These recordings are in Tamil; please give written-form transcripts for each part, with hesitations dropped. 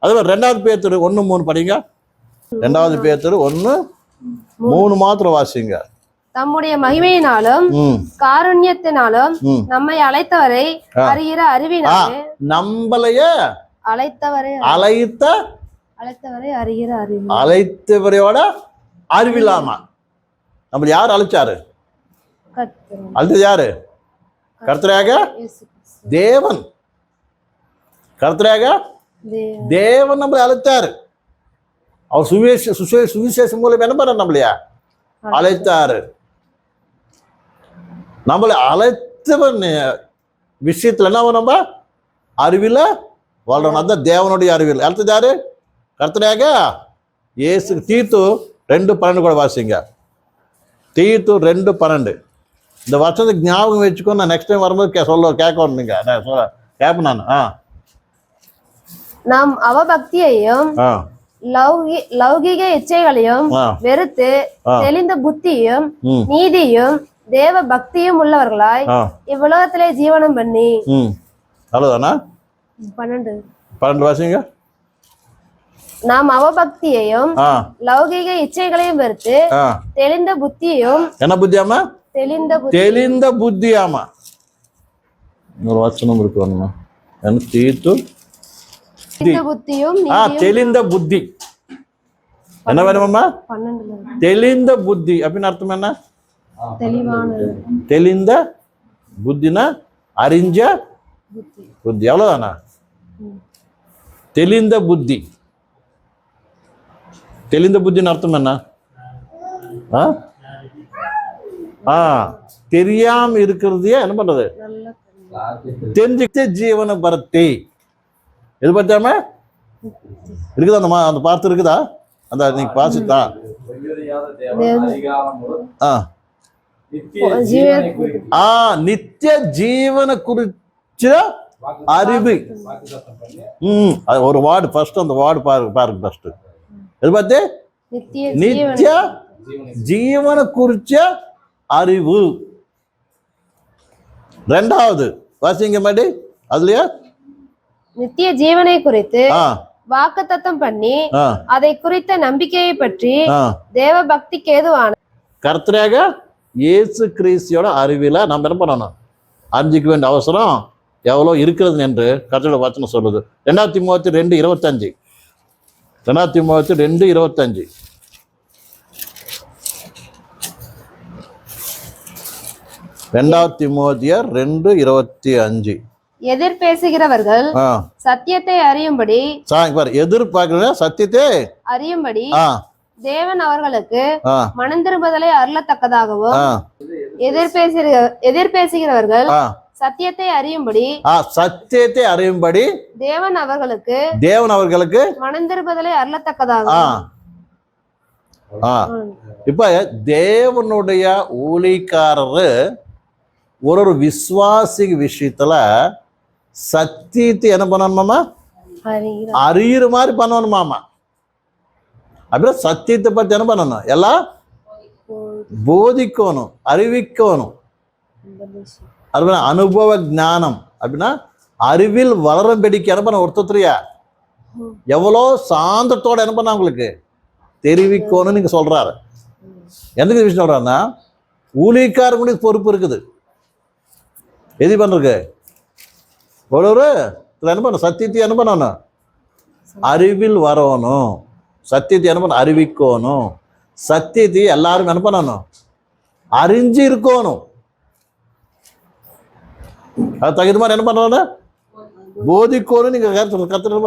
அதுவே 2 பேதுரு 1:3 படிங்க. 2 பேதுரு 1:3 மாத்திரம் வாசிங்க. தம்முடைய மகிமையினாலும் காருண்யத்தினாலும் நம்மை அழைத்தவரை அறிகிற அறிவினாலே நம்மளைய அழைத்தவரை அறிகிற அறிவு அழைத்தவரையோட அறிவில்லாமா நம்ம யார் அழைச்சாரு? அழைத்தது யாரு? கர்த்தராக தேவன். கர்த்தராக தேவன் நம்மளை அழைத்தாரு. அவர் சுவிசேஷம் மூலம் என்ன பண்ண நம்மளையா அழைத்தாரு. நம்மளை அழைத்தவன் விஷயத்துல என்ன நம்ம அறிவில வாழ்றோம். அதுதான் தேவனுடைய அறிவில். அடுத்தது யாரு? கர்த்தராக இயேசு. தீத்து 2:12 கூட வாசிங்க. தீத்து 2:12. இந்த வருஷத்துக்கு ஞாபகம் வச்சுக்கோ. நான் நெக்ஸ்ட் டைம் வரும்போது கேட்கணும். நீங்க கேட்பேன் நான். நாம் அவபக்தியையும் லௌகிக இச்சைகளையும் வெறுத்து தெளிந்த புத்தியும் நீதியும் தேவ பக்தியும் உள்ளவர்களாய் இவ்வுலகத்திலே ஜீவனம் பண்ணி. அவ்வளவுதானா? 12 வாசிங்க. நாம் அவபக்தியையும் லௌகிக இச்சைகளையும் வெறுத்து தெளிந்த புத்தியும். என்ன புத்தியாமா? தெளிந்த புத்தியாமா. ஒரு வசனம் இருக்கு. தீத்து புத்தியும் தெளிந்த புத்தி. என்ன வேணுமாம்மா? தெளிந்த புத்தி அப்படின்னு அர்த்தம் என்ன? தெளிந்த புத்தினா அறிஞ்ச புத்தி. அவ்வளவுதானா? தெளிந்த புத்தி. தெளிந்த புத்தின்னு அர்த்தம் என்ன? தெரியாம இருக்கிறதையே என்ன பண்றது? தெரிஞ்சுக்கிட்டே ஜீவன பரத்தை. எது பார்த்தாம இருக்குதா? அந்த பார்த்து இருக்குதா? அந்த நீங்க பாசிட்டா நித்திய ஜீவன குறிச்ச அறிவு. ஒரு வார்டு ஃபர்ஸ்ட். அந்த வார்டு பாருங்க ஃபர்ஸ்ட். எது பார்த்து? நித்திய ஜீவன குறிச்ச அறிவு. 2வது வாசிங்க மாடி. அதுலயா நித்திய ஜீவனை குறித்து வாக்குத்தத்தம் பண்ணி அதை குறித்த நம்பிக்கையை பற்றி தேவ பக்திக்கு ஏதுவான கர்த்தராக இயேசு கிறிஸ்துவோட அறிவில நம்ம என்ன பண்ணணும்? அறிஞ்சிக்க வேண்டிய அவசரம் எவ்வளவு இருக்கிறது என்று கர்த்தரோட வசனம் சொல்லுது. 2 தீமோத்தேயு 2:25. 2 தீமோத்தேயு 2:25. 2 தீமோத்தேயு 2:25. எதிர் பேசுகிறவர்கள் சத்தியத்தை அறியும்படி. எதிர்பார்க்கிற சத்தியத்தை அறியும்படி தேவன் அவர்களுக்கு மனம் திரும்புதலை அருளத்தக்கதாகவும் எதிர் பேசுகிறவர்கள் சத்தியத்தை அறியும்படி தேவன் அவர்களுக்கு மனம் திரும்புதலை அருளத்தக்கதாகவும். இப்ப தேவனுடைய ஊழியக்காரரு ஒரு விசுவாசி விஷயத்துல சத்தியத்தை என்ன பண்ணணுமாமா? அறியிற மாதிரி பண்ணணுமாமா. அப்புறம் சத்தியத்தை பத்தி என்ன பண்ணணும்? எல்லாம் போதிக்கணும், அறிவிக்கணும். அது அனுபவ ஞானம் அப்படின்னா அறிவில் வளரும்படிக்கு என்ன பண்ண ஒருத்தரையா எவ்வளோ சாந்தத்தோட என்ன பண்ண உங்களுக்கு தெரிவிக்கணும்னு நீங்க சொல்றாரு. எந்த விஷயம் சொல்றாருன்னா ஊழியக்காரங்களுக்கு பொறுப்பு இருக்குது. எது பண்றது? ஒரு என்ன பண்ண சத்தியத்தை என்ன பண்ணணும்? அறிவில் வரணும். சத்தியத்தை என்ன பண்ண? அறிவிக்கணும். சத்தியத்தை எல்லாரும் என்ன பண்ணணும்? அறிஞ்சு இருக்கணும். அது தகுந்த மாதிரி என்ன பண்றாங்க? போதிக்கணும். நீங்க கத்துட்டு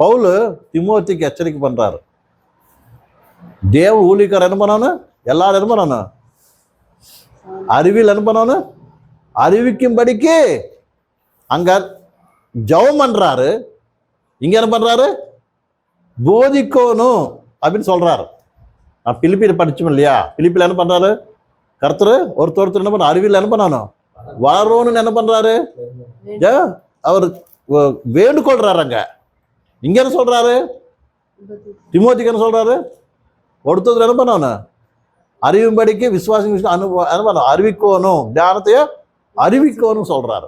பவுல் திமோத்திக்கு எச்சரிக்கை பண்றாரு. தேவ ஊழியக்காரர் என்ன பண்ணணும்? எல்லாரும் என்ன பண்ணணும்? அறிவில் என்ன பண்ணணும்? அறிவிக்கும்படிக்கு அங்க ஜெபம் பண்றாரு. இங்க என்ன பண்றாரு? போதிக்கணும் அப்படின்னு சொல்றாரு. நான் பிலிப்பில படிச்சோம் இல்லையா? பிலிப்பில என்ன பண்றாரு? கர்த்தர் ஒருத்தர் என்ன பண்ண அறிவில் என்ன பண்ணணும்? வளரணும்னு என்ன பண்றாரு? அவர் வேண்டுகொள்றாருங்க. இங்க என்ன சொல்றாரு? திமோத்திக்கு என்ன சொல்றாரு? ஒருத்தர் என்ன பண்ணணும்? அறிவும்படிக்கு விசுவாசி அனுபவம் அறிவிக்கணும், ஞானத்தைய அறிவிக்கணும் சொல்றாரு.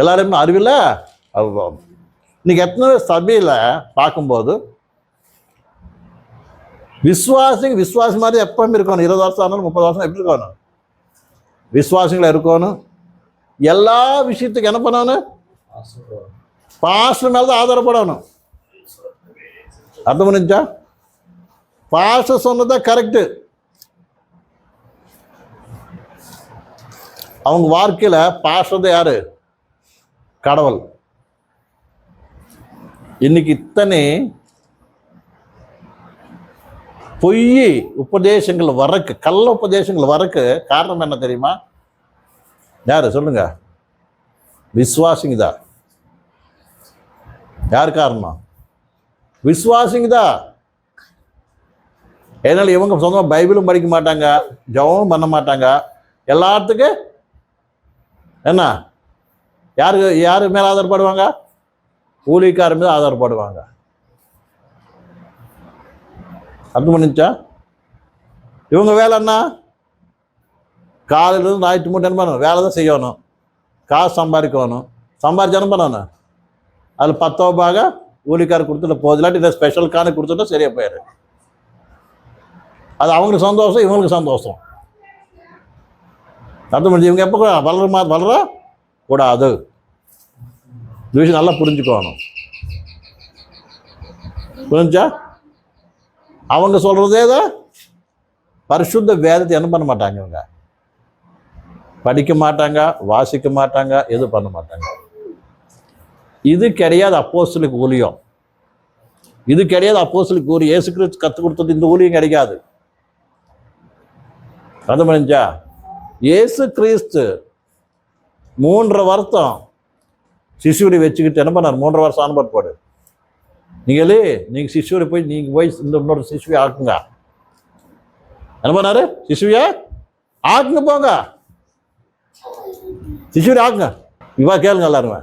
எல்லாருமே அறிவில் இன்னைக்கு எத்தனை சபையில் பார்க்கும்போது விசுவாசி மாதிரி எப்பவுமே இருக்கணும். 20 வருஷம் ஆனாலும் 30 வருஷம் எப்படி இருக்கணும்? விசுவாசிகளை இருக்கணும். எல்லா விஷயத்துக்கும் என்ன பண்ணணும்? பாஸ்டர் மேல தான் ஆதாரப்படணும். அர்த்தம் பண்ணிச்சா? பாஸ்டர் சொன்னதா கரெக்டு. அவங்க வாழ்க்கையில பாஸ்டர் தான் யாரு? கடவுள். இன்னைக்கு இத்தனை பொய் உபதேசங்கள் வரக்கு, கள்ள உபதேசங்கள் வரக்கு காரணம் என்ன தெரியுமா? யாரு சொல்லுங்க? விசுவாசிங்க தான். யார் காரணம்? விசுவாசிங்க தான். ஏன்னால இவங்க சொந்தமாக பைபிளும் படிக்க மாட்டாங்க, ஜெபமும் பண்ண மாட்டாங்க. எல்லாத்துக்கும் என்ன யாரு மேல ஆதாரப்படுவாங்க? ஊழியக்காரர் மீது ஆதாரப்படுவாங்க. அர்த்தம் பண்ணிச்சா? இவங்க வேலை என்ன? காலையிலிருந்து ஞாயிற்று மட்டும் என்ன பண்ணணும்? வேலை தான் செய்யணும், காசு சம்பாதிக்கணும். சம்பாதிச்சு என்ன பண்ணணும்? அதில் 10 பாக ஊழியக்காரர் கொடுத்துட்டு போகுது. இல்லாட்டி இதை ஸ்பெஷல் காணு கொடுத்துட்டா சரியா போயிரு. அது அவங்களுக்கு சந்தோஷம், இவங்களுக்கு சந்தோஷம். அர்த்தம் பண்ணி இவங்க எப்போ வளர கூடாது. இந்த விஷயம் நல்லா புரிஞ்சுக்கணும். புரிஞ்சா? அவங்க சொல்றதே தான் பரிசுத்த வேதத்தை என்ன பண்ண மாட்டாங்க. இவங்க படிக்க மாட்டாங்க, வாசிக்க மாட்டாங்க, எது பண்ண மாட்டாங்க. இது கிடையாது அப்போஸ்தலருக்கு ஊழியம். இது கிடையாது அப்போஸ்தலருக்கு ஊழியம். இயேசு கிறிஸ்து கற்றுக் கொடுத்தது இந்த ஊழியம் கிடைக்காது. அது முடிஞ்சா இயேசு கிறிஸ்து 3.5 வருஷம் சிசுவரை வச்சுக்கிட்டு என்ன பண்ணார்? 3.5 வருஷம் அனுபவப்போடு நீங்க சிசுவரை போய் இன்னொரு சிசுவை ஆக்குங்க. என்ன பண்ணாரு? சிசுவைய ஆக்குங்க, போங்க சிசுவை ஆக்குங்க. இவா கேளுங்க எல்லாருமே.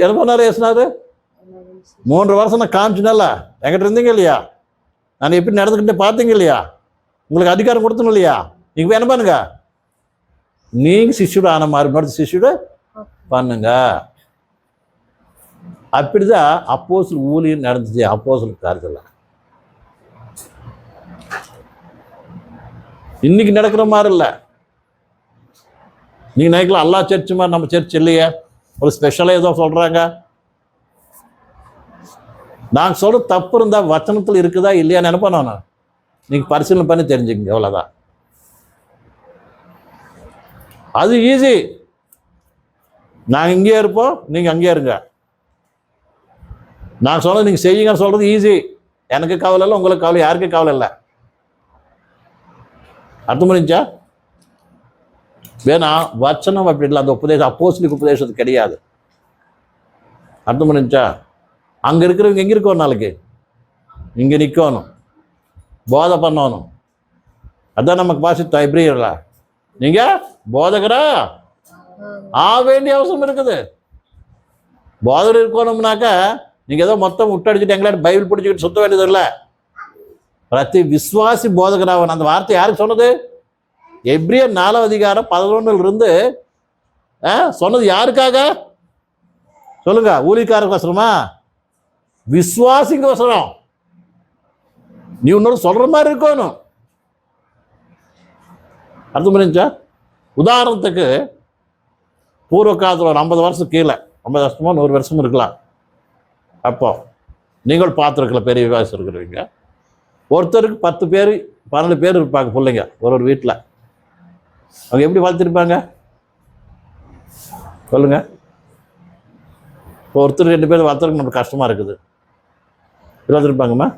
என்ன பண்ணாரு? ஏசுனாரு 3 வருஷம் நான் காமிச்சுனல்ல, என்கிட்ட இருந்தீங்க இல்லையா? நான் எப்படி நடந்துக்கிட்டே பார்த்தீங்க இல்லையா? உங்களுக்கு அதிகாரம் கொடுத்தணும் இல்லையா? நீங்க போய் என்ன பண்ணுங்க? நீங்க சிசுட ஆன மாதிரி சிசுட பண்ணுங்க. அப்படிதான் அப்போஸ்தலர் ஊழியம் நடந்துச்சு. அப்போஸ்தலர் காரியத்துல இன்னைக்கு நடக்கிற மாதிரி இல்லை. நீங்க நினைக்கலாம் எல்லா சர்ச்சு மாதிரி நம்ம சர்ச் இல்லையே, ஒரு ஸ்பெஷலாக ஏதோ சொல்றாங்க. நான் சொல்ற தப்பு இருந்தா வச்சனத்தில் இருக்குதா இல்லையா நினைப்பேன். நீங்க பரிசீலனை பண்ணி தெரிஞ்சுக்கங்க, எவ்வளவுதான். அது ஈஸி. நாங்க இங்கேயே இருப்போம், நீங்க அங்கேயே இருங்க. நான் சொன்னது நீங்க செய்யுங்கன்னு சொல்றது ஈஸி. எனக்கு கவலை இல்லை, உங்களுக்கு கவலை, யாருக்கும் கவலை இல்லை. அர்த்தம் பண்ணிச்சா? வேணா வச்சனம் அப்படி இல்லை. அந்த உபதேசம் அப்போஸ்தலிக் உபதேசத்துக்கு கிடையாது. அர்த்தம் பண்ணிச்சா? அங்க இருக்கிறவங்க எங்க இருக்கணும்? நாளைக்கு இங்க நிக்கணும், போதை பண்ணணும். அதான் நமக்கு வாசித்த எபிரேயர்ல நீங்க போதகரா ஆ வேண்டிய அவசியம் இருக்குது. போதகர் இருக்கணும்னாக்க நீங்க ஏதோ மொத்தம் விட்டடிச்சுட்டு எங்களாட்ட பைபிள் பிடிச்சிக்கிட்டு சுத்த வேண்டியது இல்லை. பிரதி விசுவாசி போதகராவன். அந்த வார்த்தை யாருக்கு சொன்னது? எபிரேயர் 4 அதிகாரம் 11 இருந்து சொன்னது யாருக்காக சொல்லுங்க? ஊழியக்காரருக்கு அவசரமா? விசுவாசிக்கு அவசரம். நீ இன்னொரு சொல்ற மாதிரி இருக்கணும். அர்த்தம் புரிஞ்சா? உதாரணத்துக்கு பூர்வ காலத்தில் ஒரு 50 வருஷம் கீழே, 50 வருஷமோ 100 வருஷமும் இருக்கலாம். அப்போ நீங்கள் பார்த்துருக்கல, பெரிய விவசாயம் இருக்கிறவங்க ஒருத்தருக்கு 10 பேர் 12 பேர் இருப்பாங்க பிள்ளைங்க ஒரு வீட்டில். அவங்க எப்படி வளர்த்துருப்பாங்க சொல்லுங்க? இப்போ ஒருத்தர் 2 பேர் வளர்த்துறதுக்கு நமக்கு கஷ்டமா இருக்குது. வளர்த்துருப்பாங்கம்மா.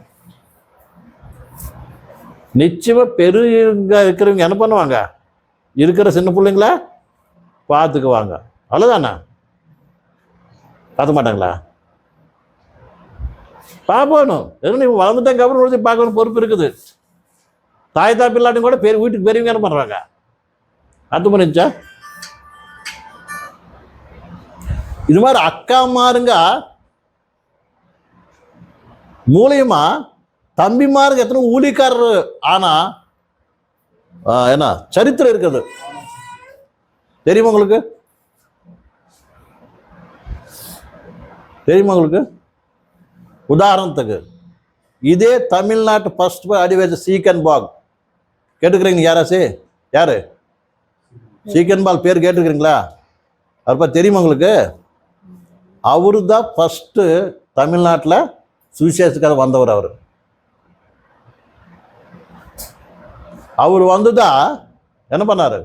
நிச்சயமா பெருங்க இருக்கிறவங்க என்ன பண்ணுவாங்க? இருக்கிற சின்ன பிள்ளைங்கள பார்த்துக்குவாங்க. அவ்வளோதானே? பார்க்க மாட்டாங்களா? பார்ப்பணும். எதுவும் நீ வளர்ந்துட்டாங்க அப்புறம் பார்க்கணும் பொறுப்பு இருக்குது. தாய் தாப்பு இல்லாட்டும் கூட வீட்டுக்கு பெரியவங்க என்ன பண்ணுறாங்க? அர்த்தம் பண்ணிச்சா? இது மாதிரி அக்கா மாருங்க மூலியமா தம்பிமாருக்கு எத்தனை ஊழியக்காரர் ஆனா என்ன சரித்திரம் இருக்குது தெரியுமா உங்களுக்கு? தெரியுமா உங்களுக்கு? உதாரணத்துக்கு இதே தமிழ்நாட்டு ஃபர்ஸ்ட் போய் அடி வச்ச சீக்கன் பாக் கேட்டுக்கிறீங்க யாராச்சு? யாரு சீக்கன் பால் பேர் கேட்டுருக்கிறீங்களா? அவர் பற்றி தெரியுமா உங்களுக்கு? அவரு தான் ஃபஸ்ட்டு தமிழ்நாட்டில் சுவிசேஷத்துக்காக வந்தவர். அவர் வந்துதான் என்ன பண்ணாரு?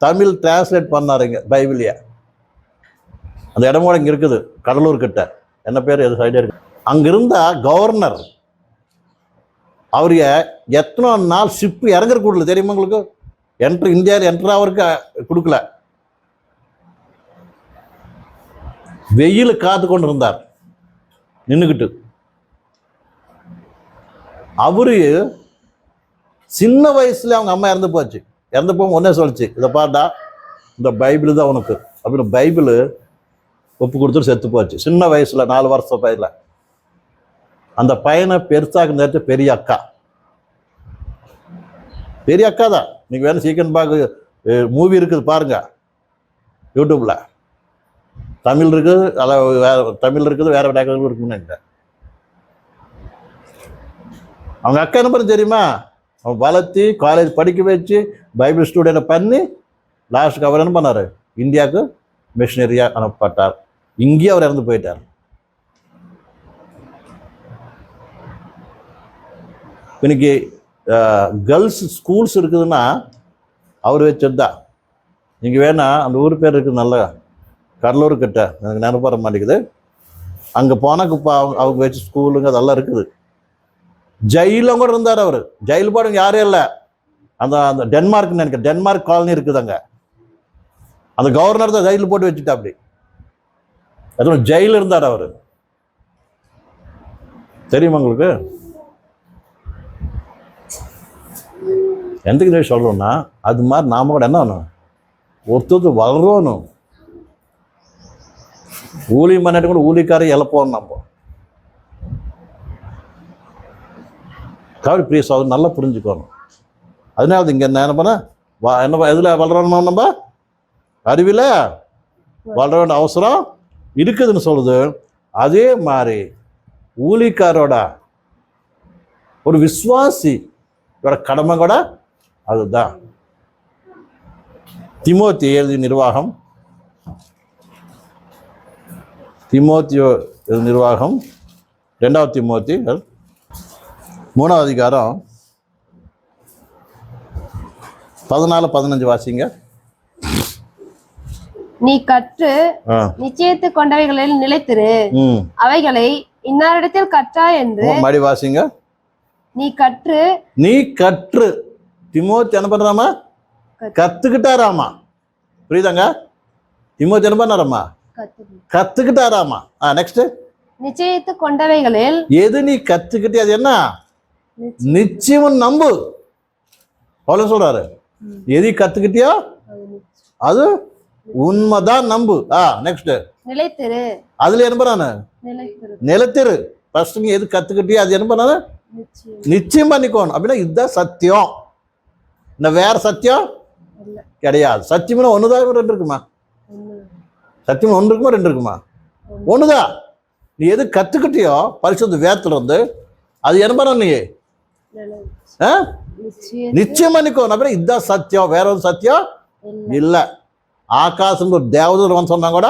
தமிழ் டிரான்ஸ்லேட் பண்ணாருங்க பைபிளிய. அந்த இடம் கூட இங்கே இருக்குது, கடலூர் கிட்ட. என்ன பேர் எது சைடே இருக்கு. அங்கே இருந்த கவர்னர் அவருக்கு எத்தனை நாள் ஷிப்பு இறங்குற கொடுக்கல தெரியுமா உங்களுக்கு? இந்தியாவில் என்ட்ரு அவருக்கு கொடுக்கல. வெயில் காத்து கொண்டு இருந்தார் நின்றுக்கிட்டு. அவரு சின்ன வயசுல அவங்க அம்மா இறந்து போச்சு. இறந்து போகும் ஒன்னே சொல்லிச்சு, இதை பாட்டா இந்த பைபிள் தான் உனக்கு அப்படின்னு பைபிள் ஒப்பு கொடுத்துட்டு செத்து போச்சு. சின்ன வயசுல 4 வருஷம் பையல. அந்த பையனை பெருசாக நேரத்து பெரிய அக்கா. பெரிய அக்கா தான். நீங்க வேணும் சீக்கன் பாக் மூவி இருக்குது பாருங்க யூடியூப்ல. தமிழ் இருக்குது, வேற தமிழ் இருக்குது, வேற லாங்குவேஜ் இருக்குன்னு. அவங்க அக்கா என்ன பண்ண தெரியுமா? அவன் வளர்த்தி காலேஜ் படிக்க வச்சு பைபிள் ஸ்டூடெண்ட் பண்ணி லாஸ்ட்டுக்கு அவர் என்ன பண்ணார்? இந்தியாவுக்கு மிஷினரியாக அனுப்பப்பட்டார். இங்கேயே அவர் இறந்து போயிட்டார். இன்னைக்கு கேர்ள்ஸ் ஸ்கூல்ஸ் இருக்குதுன்னா அவர் வச்சதுதான். நீங்கள் வேணா அந்த ஊர் பேர் இருக்குது நல்ல கடலூர் கிட்ட, எனக்கு நினைப்பு வர மாட்டேங்குது. அங்கே போனாக்கு இப்போ அவங்க வச்சு ஸ்கூலுங்க அதெல்லாம் இருக்குது. ஜெயிலும் கூட இருந்தார் அவர். ஜெயில் போடுங்க யாரும் இல்லை. அந்த அந்த டென்மார்க்னு நினைக்கிறேன், டென்மார்க் காலனி இருக்குது அங்கே. அந்த கவர்னர் தான் ஜெயிலில் போட்டு வச்சுட்டா. அப்படி அதுவும் ஜெயில இருந்தார் அவர். தெரியுமா உங்களுக்கு? எந்தக்கு சொல்லணும்னா அது மாதிரி நாம கூட என்ன வேணும்? ஒருத்தர் வளரணும். ஊழியம் பண்ணிட்டு கூட ஊழிக்காரை இழப்போம் நம்ம. கவரி பிரிய சோதனை நல்லா புரிஞ்சுக்கணும். அதனால இங்கே என்ன பண்ண என்ன எதில் வளரணும்? நம்ம அறிவில் வளர வேண்டிய அவசரம் இருக்குதுன்னு சொல்லுது. அதே மாதிரி ஊழிக்காரோட ஒரு விசுவாசியோட கடமை கூட அதுதான். திமோத்தி எழுதிய நிர்வாகம், திமோத்தியோ நிர்வாகம் 2 திமோத்தி 3 அதிகாரம் 14-15 வாசிங்க. நீ கற்று நிச்சயத்து கொண்டவைகளில் நிலைத்திரு, அவைகளை இன்னாரிடத்தில் கற்றாய் என்று. மடி வாசிங்க. நீ கற்று திமோத்தி என்ன பண்றாமா? கத்துக்கிட்டாராமா. புரியுதாங்க? திமோத்தி என்ன பண்ணாராமா? கத்துக்கிட்டாராமா. நெக்ஸ்ட், நிச்சயத்து கொண்டவைகளில் எது நீ கத்துக்கிட்டே அது என்ன நிச்சயம் நம்பு. அவ்வளவு சொல்றாரு. எது கத்துக்கிட்டியோ அது உண்மைதான் நம்பு. நெக்ஸ்ட், நிலைத்திரு. அதுல என்ன பண்ணானு? நிலைத்திரு. ஃபர்ஸ்ட் நீ எது கத்துக்கிட்டியோ அது என்ன பண்ணானு? நிச்சயம் பண்ணிக்கோணும். அப்படின்னா இதுதான் சத்தியம். இந்த வேற சத்தியம் கிடையாது. சத்தியம் ஒண்ணுதான், 2 இருக்குமா? சத்தியம் 1 இருக்குமா 2 இருக்குமா? ஒண்ணுதான். நீ எது கத்துக்கிட்டியோ பரிசுத்த வேதத்துல இருந்து அது என்ன பண்ண? நீ நிச்சயம் பண்ணிக்கோணும். அப்படின்னா இதுதான் சத்தியம், வேற ஒரு சத்தியம் இல்ல. ஆகாசம் ஒரு தேவதூர் சொன்னா கூட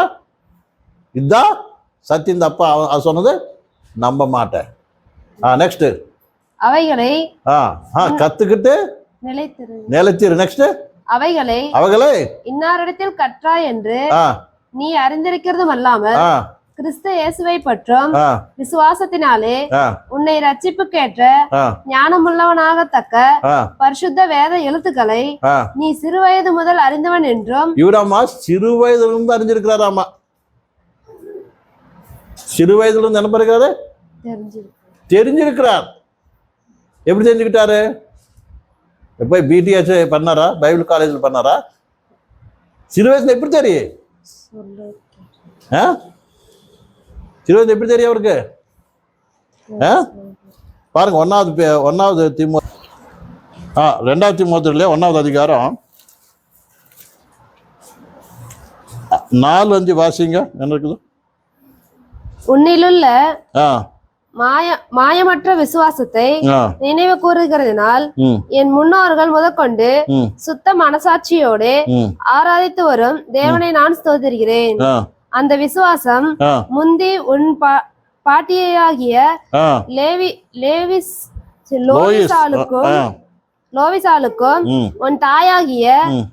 இதுதான் சத்தியம், தப்பா அது சொன்னது நம்ப மாட்டேன். நெக்ஸ்ட், அவைகளை கத்துக்கிட்டு நிலைத்திரு. நெக்ஸ்ட், அவைகளை இன்னாரிடத்தில் கற்றாய் என்று நீ அறிந்திருக்கிறதும் அல்லாமல் கிறிஸ்து இயேசுவை பற்றும் விசுவாசத்தினாலே உன்னை ரட்சிப்புக்கேற்ற ஞானமுள்ளவனாகத்தக்க பரிசுத்த வேத எழுத்துக்களை நீ சிறுவயது முதல் அறிந்தவன் என்றும். இவராமா சிறு வயதுல இருந்து அறிஞ்சிருக்கிறாராமா. சிறு வயதுல இருந்து என்ன பண்ணுறாரு? தெரிஞ்சிருக்கிறார். எப்படி தெரிஞ்சுக்கிட்டாரு? போய் பிடிஎச் பண்ணாரா? பைபிள் காலேஜில் பண்ணாரா? சிறு வயசுல எப்படி தெரியும்? சிறு வயசுல எப்படி தெரியும் அவருக்கு? பாருங்க, 1 திமோத்தி 2 திமோத்தியிலே 1 அதிகாரம் 4-5 வாசிங்க. என்ன இருக்குது? உன்னிலுள்ள ஆ மாயமற்ற விசுவாசத்தை ஆ நினைவு கூறுகிறதுனால் ம் என் முன்னோர்கள் முதற்கொண்டு ம் சுத்த மனசாட்சியோடு ம் ஆராதித்து வரும் தேவனை நான் ஸ்தோத்திரிக்கிறேன். ஆ அந்த விசுவாசம் ஆ முந்தி உன் பாட்டியாகிய ஆ லேவிஸ் லோயிஸ் ஆ லோவிசாலுக்கும் ம் உன் தாயாகிய ம்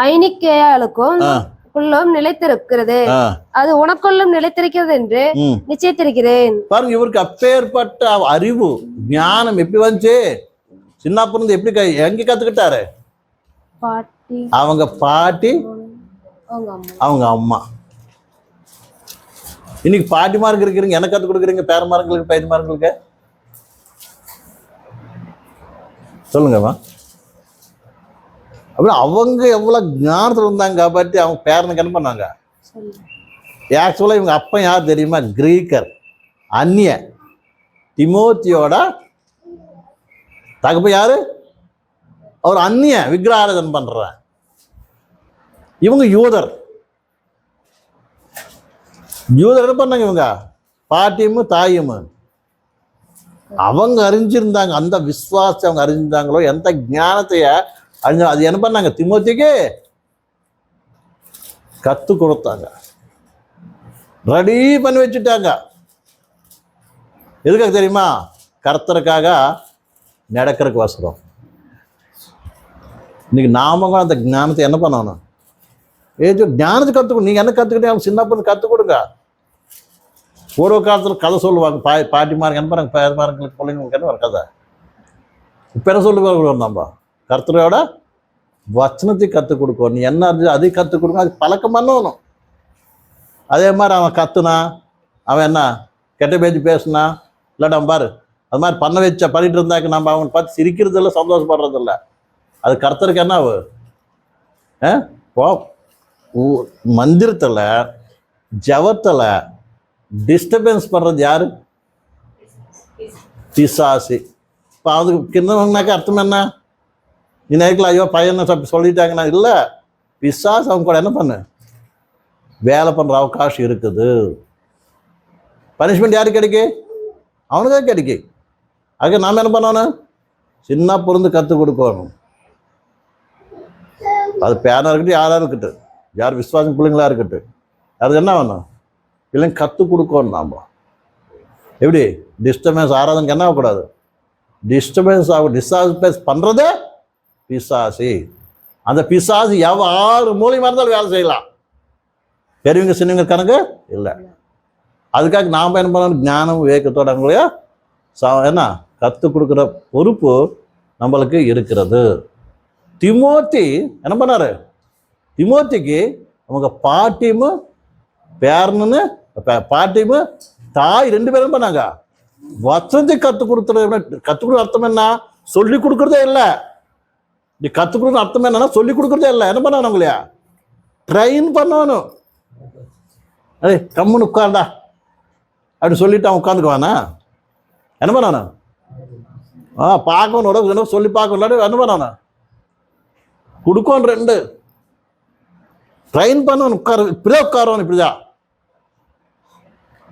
ஐனிக்கேயாளுக்கும் ஆ உள்ளும் நிலைத்திருக்கிறது. ஆ அது உனக்குள்ளும் நிலைத்திருக்கிறது என்று ம் நிச்சயித்திருக்கிறேன். பாருங்க, இவருக்கு அப்பேற்பட்ட அறிவு ஞானம் எப்படி வந்துச்சு? சின்ன பிறந்து எப்படி எங்க கத்துக்கிட்டாரு? பாட்டி அவங்க பாட்டி, அவங்க அம்மா. அவங்க அம்மா. இன்னைக்கு பாட்டிமாருக்கு இருக்கிறீங்க, எனக்கு கற்றுக் கொடுக்குறீங்க பேரமார்களுக்கு பையன்மார்களுக்கு. சொல்லுங்கம்மா. அப்படி அவங்க எவ்வளவு ஞானத்தில் இருந்தாங்க காப்பாற்றி அவங்க பேரனுக்கு என்ன பண்ணாங்க? ஆக்சுவலாக இவங்க அப்பா யார் தெரியுமா? கிரீக்கர், அந்நிய. திமோத்தியோட தகப்ப யாரு? அவர் அந்நிய விக்கிரக ஆராதனை பண்ற. இவங்க யூதர். யூதர் என்ன பண்ணாங்க? இவங்க பாட்டியும் தாயும் அவங்க அறிஞ்சிருந்தாங்க. அந்த விசுவாசம் அவங்க அறிஞ்சிருந்தாங்களோ, எந்த ஞானத்தைய அறிஞ்ச அது என்ன பண்ணாங்க? திமோத்திக்கு கத்து கொடுத்தாங்க, ரெடி பண்ணி வச்சுட்டாங்க. எதுக்காக தெரியுமா? கர்த்தருக்காக நடக்கிறதுக்கு வசரம். இன்னைக்கு நாம கூட அந்த ஞானத்தை என்ன பண்ணணும்? ஞானத்தை கற்றுக்கணும். நீங்கள் என்ன கற்றுக்கிட்டே சின்ன பிள்ளை கற்றுக் கொடுங்க. பூர்வ காலத்தில் கதை சொல்லுவாங்க. பாட்டிமாருக்கு என்ன பண்ணாங்க? பேரமார்களுக்கு பிள்ளைங்களுக்கு என்ன ஒரு கதை. இப்போ என்ன சொல்லுவாங்க? நம்ம கர்த்தரோட வச்சனத்தை கற்றுக் கொடுக்கணும். நீ என்ன இருந்துச்சு அதை கற்றுக் கொடுக்கணும். அது பழக்கம் பண்ணணும். அதே மாதிரி அவன் கத்துனா, அவன் என்ன கெட்ட பேச்சு பேசுனா, இல்லாட்டா பாரு அது மாதிரி பண்ணிட்டு இருந்தாக்க நம்ம அவனை பார்த்து சிரிக்கிறது இல்லை, சந்தோஷப்படுறது இல்லை. அது கர்த்தருக்கு என்ன மந்திரத்தில் ஜபத்தில் டிஸ்டர்பன்ஸ் பண்ணுறது யாரு? பிசாசு. இப்போ அதுக்கு கிண்ணனாக்க அர்த்தம் என்ன? நீ நினைக்கலாம், ஐயோ பையனை சொல்லிட்டாங்கன்னா இல்லை, பிசாசு அவங்க கூட என்ன பண்ணு வேலை பண்ணுற அவகாசம் இருக்குது. பனிஷ்மெண்ட் யாருக்கு கிடைக்கு? அவனுக்கு கிடைக்கு. அதுக்கு நாம் என்ன பண்ணணும்? சின்ன பிறந்து கற்றுக் கொடுக்கணும். அது பேனா இருக்கட்டும், யாராக இருக்கட்டும், யார் விசுவாசம் பிள்ளைங்களா இருக்கட்டும், அது என்ன வேணும்? இல்லைங்க கற்றுக் கொடுக்கணும். நாம் எப்படி டிஸ்டர்பன்ஸ் ஆராதனைக்கு என்ன ஆகக்கூடாது? டிஸ்டர்பன்ஸ் பண்ணுறதே பிசாசி. அந்த பிசாசு யாரு மூலியமாக இருந்தாலும் வேலை செய்யலாம். பெரியவங்க சின்னவங்க கணக்கு இல்லை. அதுக்காக நாம் என்ன பண்ணணும்? ஞானம் விவேகத்தோட அவங்களைய என்ன கற்றுக் கொடுக்குற பொறுப்பு நம்மளுக்கு இருக்கிறது. திமோத்தி என்ன பண்ணாரு? திமோத்திக்கு அவங்க பாட்டியும் பேரனு பாட்டியும் தாய் ரெண்டு பேரும் பண்ணாங்க. வசதி கற்றுக் கொடுத்துறது. கற்றுக் கொடுக்குற அர்த்தம் என்ன? சொல்லி கொடுக்குறதே இல்லை. நீ கற்றுக் கொடுக்குற அர்த்தம் என்னன்னா சொல்லி கொடுக்குறதே இல்லை. என்ன பண்ணணும்? அவங்களையா ட்ரெயின் பண்ணணும். கம்முன்னு உட்கார்டா அப்படி சொல்லிட்டு அவன் உட்காந்துக்குவானா? என்ன பண்ணானு? பார்க்கணும், சொல்லி பார்க்கணும். என்ன பண்ணானு? கொடுக்கணும். ரெண்டு ட்ரெயின் பண்ணணும். இப்படிதான் உட்காரணும். இப்படிதான்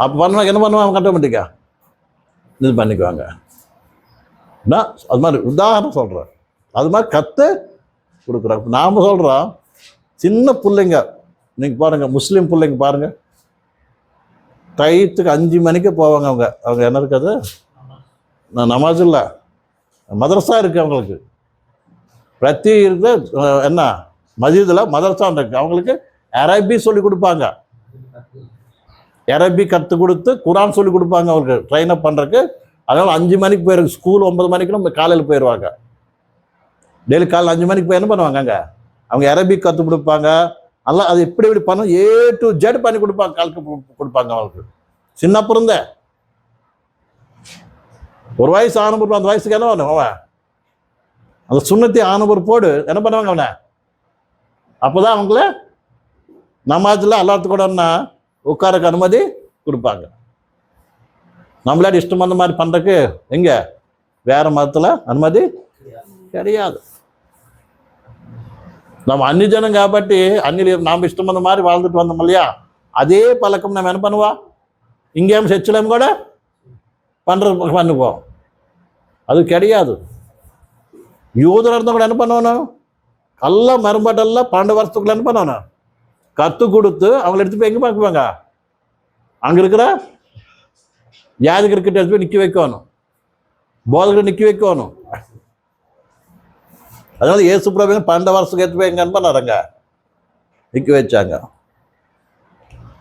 அப்போ பண்ணுவாங்க. என்ன பண்ணுவாங்க? ஆட்டோமேட்டிக்கா இது பண்ணிக்குவாங்க. அது மாதிரி உதாரணம் சொல்கிறேன். அது மாதிரி கற்று கொடுக்குறாங்க. நாம் சொல்கிறோம் சின்ன பிள்ளைங்க, நீங்கள் பாருங்கள், முஸ்லீம் பிள்ளைங்க பாருங்கள், டயத்துக்கு 5 மணிக்கு போவாங்க. அவங்க என்ன இருக்காது? நமாஸ் இல்லை, மதரசா இருக்குது அவங்களுக்கு. பிரதி இருக்குது என்ன மஸ்ஜிதில் மதரசா இருக்கு. அவங்களுக்கு அரபி சொல்லி கொடுப்பாங்க. அரபி கற்றுக் கொடுத்து குரான் சொல்லி கொடுப்பாங்க. அவங்களுக்கு ட்ரெயின் அப் பண்ணுறதுக்கு. அதனால் 5 மணிக்கு போயிருக்கு. ஸ்கூல் 9 மணிக்கு நம்ம காலையில் போயிடுவாங்க. டெய்லி காலையில் 5 மணிக்கு போய் என்ன பண்ணுவாங்க? அங்கே அவங்க அரபிக் கற்றுக் கொடுப்பாங்க. நல்லா அது எப்படி பண்ணணும், A to Z பண்ணி கொடுப்பாங்க. கலக்கு கொடுப்பாங்க அவங்களுக்கு. சின்ன பிறந்த ஒரு வயசு ஆனபுரம், அந்த வயசுக்கு என்ன பண்ணும் அவன்? அந்த சுண்ணத்தி ஆனபுரம் போடு என்ன பண்ணுவாங்க அவனை? அப்போதான் அவங்கள நமாஜில் எல்லாத்துக்கு கூட உட்காரக்கு அனுமதி கொடுப்பாங்க. நம்மளாடி இஷ்டம் அந்த மாதிரி பண்ணுறதுக்கு எங்கே வேற மதத்தில் அனுமதி கிடையாது. நம்ம அந்நிய ஜனம் காப்பாட்டி அந்நிய நாம் இஷ்டம் அந்த மாதிரி வாழ்ந்துட்டு வந்தோம் இல்லையா? அதே பழக்கம் நம்ம என்ன பண்ணுவோம், இங்கேயும் சர்ச்சிலும் கூட பண்ணுவோம். அது கிடையாது. யூதராக இருந்தால் கூட என்ன பண்ணணும், எல்லாம் மரும்பாட்டெல்லாம் 12 வருஷத்துக்குள்ள என்ன பண்ணணும், கற்றுக் கொடுத்து அவங்களை எடுத்து போய் எங்கே பார்க்குவாங்க, அங்கே இருக்கிற யாதிகர்கிட்ட எடுத்து போய் நிற்க வைக்கணும், போதகரை நிற்க வைக்கணும். அதனால இயேசு பிரபு 12 வருஷத்துக்கு எடுத்து போய் எங்க என்ன பண்ணாருங்க, நிற்க வச்சாங்க.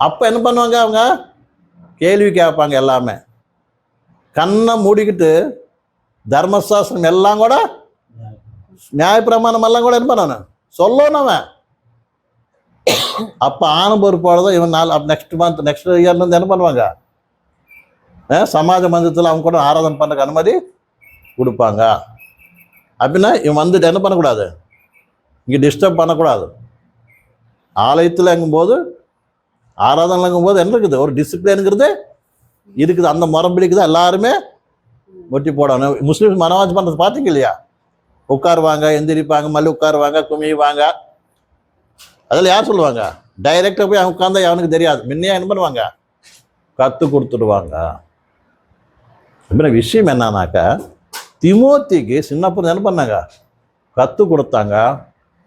அப்போ என்ன பண்ணுவாங்க, அவங்க கேள்வி கேட்பாங்க. எல்லாமே கண்ணை மூடிக்கிட்டு தர்மசாஸ்திரம் எல்லாம் கூட நியாயப்பிரமாணம் எல்லாம் கூட என்ன பண்ணணும் சொல்லணும் அவன். அப்போ ஆணும் பொறுப்பாளதான் இவன் நெக்ஸ்ட் மந்த் நெக்ஸ்ட் இயர்லேருந்து என்ன பண்ணுவாங்க, சமாஜ மந்திரத்தில் அவங்க கூட ஆராதனை பண்ண அனுமதி கொடுப்பாங்க. அப்படின்னா இவன் வந்துட்டு என்ன பண்ணக்கூடாது, இங்கே டிஸ்டர்ப் பண்ணக்கூடாது. ஆலயத்தில் எங்கும்போது ஆராதனைங்கும்போது என்ன இருக்குது, ஒரு டிசிப்ளினுங்கிறது இருக்குது. அந்த முறம்பிடிக்கு தான் எல்லாருமே ஒட்டி போடணும். முஸ்லீம்ஸ் மனவாஜ் பண்ணுறது பார்த்தீங்க இல்லையா, உட்காருவாங்க, எந்திரிப்பாங்க, மல்லி உட்காருவாங்க, குமிவாங்க. அதில் யார் சொல்லுவாங்க, டைரெக்டாக போய் அவன் உட்காந்தா அவனுக்கு தெரியாது, முன்னையா என்ன பண்ணுவாங்க, கற்றுக் கொடுத்துடுவாங்க. இப்போ விஷயம் என்னன்னாக்கா, திமோத்திக்கு சின்ன பொண்ணு என்ன பண்ணாங்க, கற்றுக் கொடுத்தாங்க.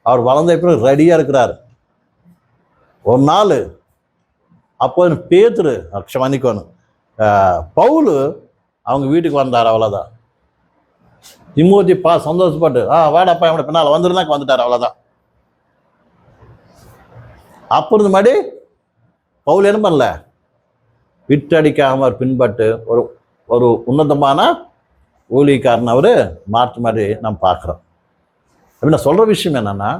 அவர் வளர்ந்த இப்போ ரெடியாக இருக்கிறார். ஒரு நாள் அப்போ பேதுரு மன்னிக்கணும், பவுல் அவங்க வீட்டுக்கு வந்தார். அவ்வளோதான். திமோத்தி சந்தோஷப்பட்டு வாடாப்பா என்னோட பின்னால் வந்துருந்தாக்க வந்துட்டார். அவ்வளோதான். அப்புறம் மாதிரி பவுல் என்ன பண்ணல, விட்டடிக்காமல் பின்பட்டு ஒரு ஒரு உன்னதமான ஊழியக்காரன் அவர் மாற்று மாதிரி நம்ம பார்க்குறோம். அப்படி நான் சொல்கிற விஷயம் என்னன்னா,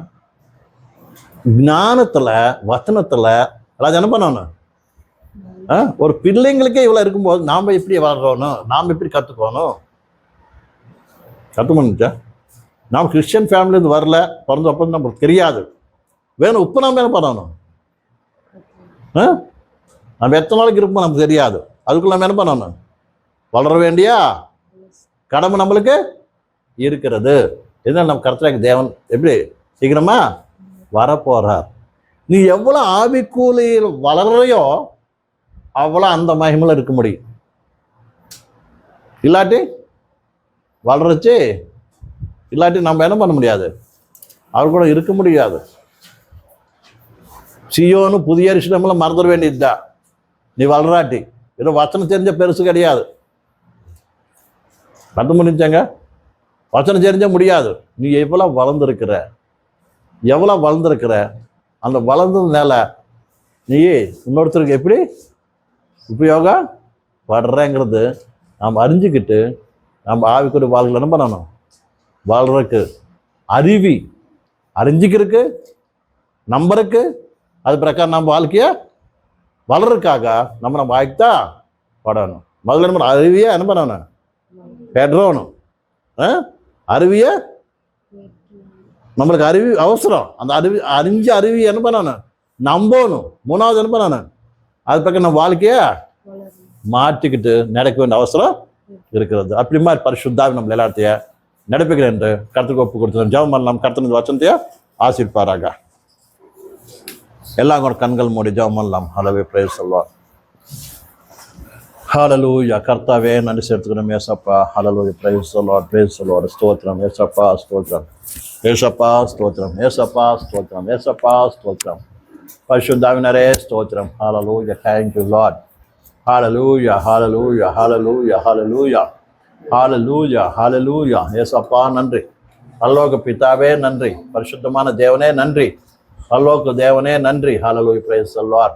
ஞானத்தில் வசனத்தில் எல்லாம் என்ன பண்ணணும், ஒரு பிள்ளைங்களுக்கே இவ்வளோ இருக்கும்போது நாம் எப்படி வளரணும், நாம் எப்படி கற்றுக்கணும். கற்றுக்கணுச்சா, நாம் கிறிஸ்டியன் ஃபேமிலியிருந்து வரல, பிறந்தப்போ நம்மளுக்கு தெரியாது. வேணும் உப்பு நாம் என்ன பண்ணணும், நம்ம எத்தனை நாளைக்கு இருப்போம் நமக்கு தெரியாது. அதுக்குள்ள நம்ம என்ன பண்ணணும், வளர வேண்டிய கடமை நம்மளுக்கு இருக்கிறது. இதனால் நம்ம கர்த்தராகிய தேவன் எப்படி சீக்கிரமா வரப்போறார். நீ எவ்வளோ ஆவிக்கூலியில் வளர்றையோ அவ்வளோ அந்த மகிமையில் இருக்க முடியும். இல்லாட்டி வளர்றச்சு இல்லாட்டி நம்ம என்ன பண்ண முடியாது, அவர் கூட இருக்க முடியாது. சியோன்னு புதிய எருசலேமெல்லாம் மறந்துட வேண்டியதுதான் நீ வளராட்டி. ஏதோ வசனம் தெரிஞ்ச பெருசு கிடையாது. கற்று முடிஞ்சாங்க, வசனம் தெரிஞ்ச முடியாது. நீ எவ்வளோ வளர்ந்துருக்கிற, எவ்வளோ வளர்ந்துருக்கிற, அந்த வளர்ந்ததுனால நீ இன்னொருத்தருக்கு எப்படி உபயோகம் படுறேங்கிறது நாம் அறிஞ்சிக்கிட்டு நம்ம ஆவிக்குரிய வாழ்க்கை என்ன பண்ணணும், வாழ்றதுக்கு அறிஞ்சிக்கிறதுக்கு நம்பருக்கு அது பிரகாரம் நம்ம வாழ்க்கையை வளர்றதுக்காக நம்ம வாழ்க்கை தான் படணும். முதல்ல நம்ம அறிவியை என்ன பண்ணணும், பெறணும். அறிவியை நம்மளுக்கு அறிவி அவசரம். அந்த அறிவி என்ன பண்ணணும், நம்பணும். மூணாவது என்ன பண்ணணும், அது பக்கம் நம்ம வாழ்க்கையை மாற்றிக்கிட்டு நடக்க வேண்டிய அவசரம் இருக்கிறது. அப்படி மாதிரி பரிசுத்தாவி நம்ம எல்லாத்தையும் நடப்புகிறேன் என்று கர்த்தருக்கு ஒப்பு கொடுத்தோம். ஜெபம் பண்ணலாம். கர்த்தர் வசனத்தைய ஆசீர்வதிப்பாராக. எல்லாம் கூட கண்கள் மூடி ஜெபம் பண்ணலாம். ஹalleluya, praise the Lord. ஹalleluya. கர்த்தாவே நன்றி செலுத்துகிறோம் ஏசப்பா. ஹalleluya, praise the Lord, praise the Lord. ஸ்தோத்திரம் ஏசப்பா, ஸ்தோத்திரம் ஏசப்பா, ஸ்தோத்திரம் ஏசப்பா, ஸ்தோத்திரம் ஏசப்பா, ஸ்தோத்திரம் பரிசுத்தாவினரே, ஸ்தோத்திரம். ஹalleluya, thank you Lord. Hallelujah, hallelujah, hallelujah, hallelujah, hallelujah, hallelujah. ஏசப்பா நன்றி. பரலோக பிதாவே நன்றி. பரிசுத்தமான தேவனே நன்றி. பரலோக தேவனே நன்றி. ஹalleluya, praise the Lord.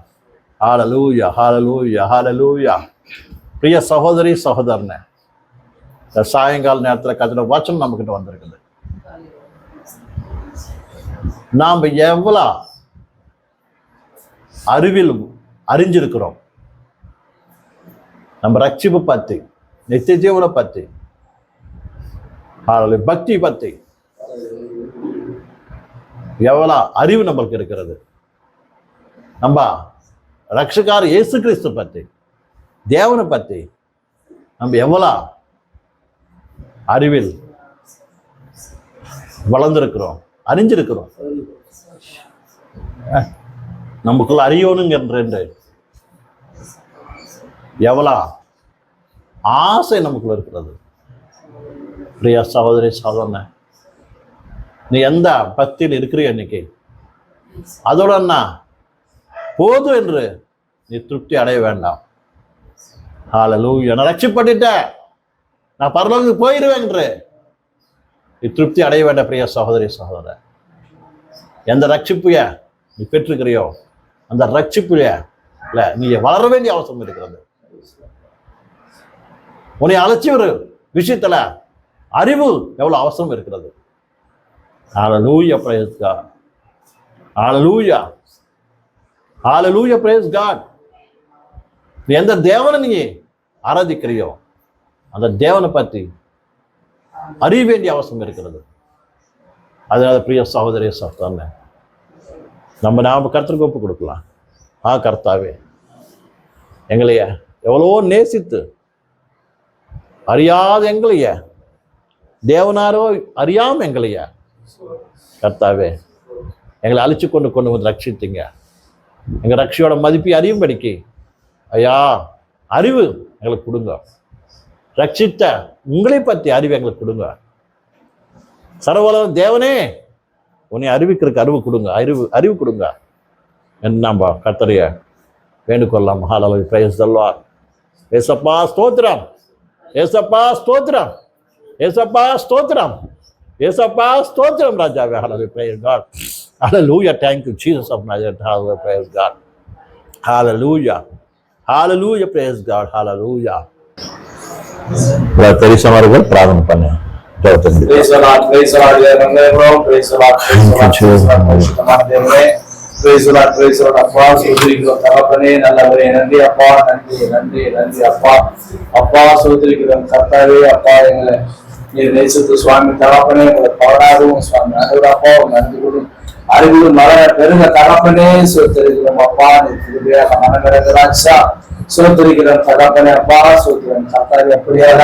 Hallelujah, hallelujah, hallelujah. பிரிய சகோதரி சகோதரனே, இந்த சாயங்கால நேரத்தில் கர்த்தருடைய வசனம் நம்மகிட்ட வந்திருக்குது. நாம் எவ்வளோ அறிவில் அறிஞ்சிருக்கிறோம், நம்ம ரட்சிப்பு பற்றி, நித்திய ஜீவனை பற்றி, பக்தி பற்றி எவ்வளோ அறிவு நம்மளுக்கு இருக்கிறது. நம்ம ரட்சகர் இயேசு கிறிஸ்து பற்றி, தேவனை பற்றி நம்ம எவ்வளோ அறிவில் வளர்ந்திருக்கிறோம், அறிஞ்சிருக்கிறோம். நமக்குள்ள அறியணுங்க எவ்வளோ ஆசை நமக்குள்ள இருக்கிறது. பிரிய சகோதரி சகோதரனே, நீ எந்த பக்தியில் இருக்கிறிய இன்னைக்கு, அதோட என்ன போதும் என்று நீ திருப்தி அடைய வேண்டாம். ஹல்லேலூயா. நான் ரட்சிக்கப்பட்டுட்டேன், நான் பரலோகத்துக்கு போயிடுவேன் என்று நீ திருப்தி அடைய வேண்டாம். பிரிய சகோதரி சகோதரன், எந்த ரட்சிப்புய நீ பெற்றிருக்கிறியோ அந்த ரட்சிப்புல இல்ல நீ வளர வேண்டிய அவசியம் இருக்கிறது. உன்னை அழைச்சி ஒரு விஷயத்துல அறிவு எவ்வளவு அவசரம் இருக்கிறது. ஹல்லேலூயா, praise God. ஹல்லேலூயா, ஹல்லேலூயா, praise God. நீ எந்த தேவனை நீ ஆராதிக்கிறியோ அந்த தேவனை பற்றி அறிய வேண்டிய அவசியம் இருக்கிறது. அதனால பிரிய சகோதரி சகோதரனே, நாம கர்த்தருக்கு ஒப்பு கொடுக்கலாம். கர்த்தாவே, எங்களைய எவ்வளோ நேசித்து அறியாத எங்களைய தேவனாரோ அறியாம எங்களைய கர்த்தாவே எங்களை அழிச்சு கொண்டு வந்து ரட்சித்தீங்க. எங்க ரட்சியோட மதிப்பை அறியும்படிக்கு ஐயா அறிவு எங்களுக்கு கொடுங்க. ரட்சித்த உங்களை பற்றி அறிவு எங்களுக்கு கொடுங்க. சர்வவல்லவர் தேவனே, உன்னை அறிவிக்கிறதுக்கு அறிவு கொடுங்க, அறிவு கொடுங்க என்று நாம் கர்த்தரைய வேண்டுகொள்ளலாம். ஹல்லேலூயா, praise the Lord. ஏசப்பா ஸ்தோத்திரம், ஏசப்பா ஸ்தோத்திரம், ஏசப்பா ஸ்தோத்திரம், ஏசப்பா ஸ்தோத்திரம் ராஜாவே. ஹல்லேலூயா, praise God. Hallelujah, thank you Jesus of Nazareth. Hallelujah, praise God. Hallelujah, hallelujah, praise God. Hallelujah. பெரியசமார்கள் பிரார்த்தனை பண்ண ஜெபத்திற்கு praise the Lord, praise the Lord. Praise the Lord, praise the Lord, praise the Lord. Praise the Lord, praise the Lord. அப்பா சோதரிக்கிறோம் தகப்பனே, நல்லவரே, நன்றி அப்பா, நன்றி நன்றி நன்றி அப்பா. அப்பா சோதரிக்கிறோம் கர்த்தாவே, அப்பா எங்களை நீர் நேசித்து சுவாமி தகப்பனே, உங்களை பாடாகவும் சுவாமி அனுராப்பா நன்றி கொடும் அறிவிலும் மர பெருங்க தகப்பனே சோதரிக்கிறோம் அப்பா. நீர் திரும்பியாக மனங்கரங்கராட்சா சோதரிக்கிறோம் தகப்பனே அப்பா. சோதரிக்கிறோம் கர்த்தாவே, அப்படியாக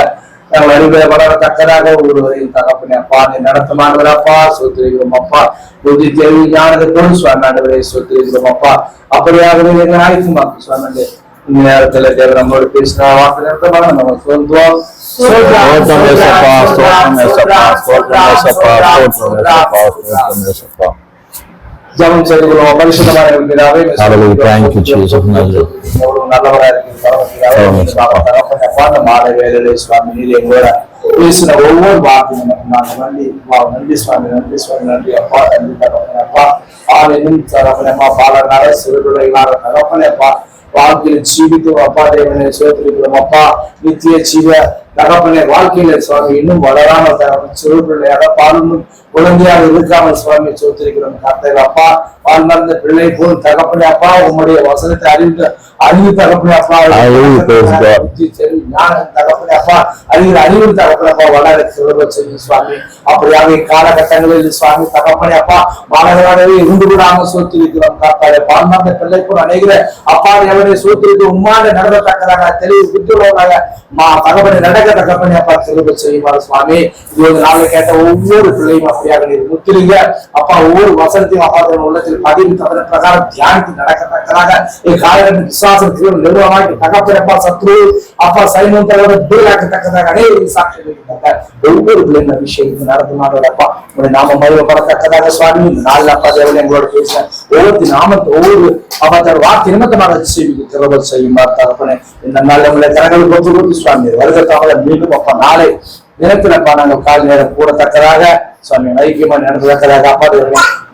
நாங்கள் அறிவுரைப்படத்தக்கதாக ஒருவரையும் தகப்பனே அப்பா நீ நடத்தமானவரப்பா. சோதரிக்கிறோம் அப்பா. புத்தி தேவி ஞானத்துக்கும் சுவாமியானவரை சோதரிக்கிறோம் அப்பா. அப்படியாகவே எங்கள் ஆயுதமாக்கு சுவாமி இந்த நேரத்துல தேவன் நம்மளோட பேசின வார்த்தை நிறுத்தமாக நம்ம சொல்லுவோம். ஜெபம் செய்து கொள்வோம். பரிசுத்தமான இருக்கிறாவே நல்லவராக இருக்கிற மாலை வேலையிலே சுவாமி நீர் எங்களோட பேசின ஒவ்வொரு வார்த்தையும் நாங்கள் நன்றி சுவாமி, நன்றி சுவாமி, நன்றி அப்பா, நன்றி தகப்பனே அப்பா. ஆளும் தகப்பனேப்பா, பாலனார சிறுபிள்ளைகளாக தகப்பனேப்பா வாழ்க்கையில் ஜீவித்து அப்பா தேவனை சேர்த்திருக்கிறோம் அப்பா. நித்திய ஜீவ தகப்பனே வாழ்க்கையில சுவாமி இன்னும் வளராம தகப்பன் சிறுபிள்ளையாக பாலும் குழந்தையாக இருக்காமல் சுவாமி சோத்திருக்கிறோம் கர்த்தர் அப்பா. வாழ்ந்த பிள்ளை போல் தகப்பனே அப்பா உங்களுடைய வசனத்தை அறிவு தகப்பனே அப்பா, தகப்பனே அப்பா அறிகிற அறிவு தகப்பனே அப்பா வளர சுலப செய்யும் சுவாமி. அப்படியாக காலகட்டங்களில் சுவாமி தகப்பனே அப்பா மாணவராகவே இருந்து விடாம சோத்திருக்கிறோம் கர்த்தாவே. வாழ்ந்த பிள்ளை போல் அநேகிற அப்பா எவரை சோத்திருக்கு உம்மாட நடத்தத்தக்கதாக தெளிவு புத்திரமாக தகப்பனை நடக்க தகப்பனே அப்பா சுலப செய்யுமாறு சுவாமி. இது நாளை கேட்ட ஒவ்வொரு பிள்ளையும் அப்படியாக நீர் முத்திரிங்க அப்பா. ஒவ்வொரு வசனத்தையும் அப்பா உள்ளத்தில் பதிவு தவிர பிரகாரம் தியானித்து நடக்கத்தக்கதாக காலகட்ட விசுவாசத்திற்கு நிறுவனமாக்கி தகப்பனப்பா சத்ரு அப்பா சைமன் தலைவர் தூராக்கத்தக்கதாக அனைவரும் சாட்சி ஒவ்வொரு பிள்ளைங்க விஷயத்துக்கு நடத்துமாறப்பா உடைய நாம மறுபடத்தக்கதாக சுவாமி. இந்த நாள் அப்பா தேவன் எங்களோட பேச ஒவ்வொரு நாமத்தை ஒவ்வொரு அப்பா தன் வார்த்தை நிமித்தமாக செய்விக்கு திறவர் செய்யுமாறு தகப்பனே. இந்த நாள் நம்மளை கரங்கள் கொடுத்து சுவாமி வருகத்தாக மீண்டும் அப்பா நாளை நிலத்திலப்பா நாங்கள் கால் நேரம் கூடத்தக்கதாக சுவாமி ஐக்கியமா நடந்ததற்காக அப்பா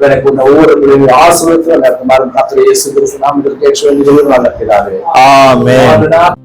எனக்கு ஒவ்வொரு பிள்ளைகளும் ஆசிரியத்தில் நடத்துமாறும் கர்த்தர் இயேசு கிறிஸ்து நாமத்தில் கேட்க வேண்டியது நல்ல பிதாவே. ஆமென்.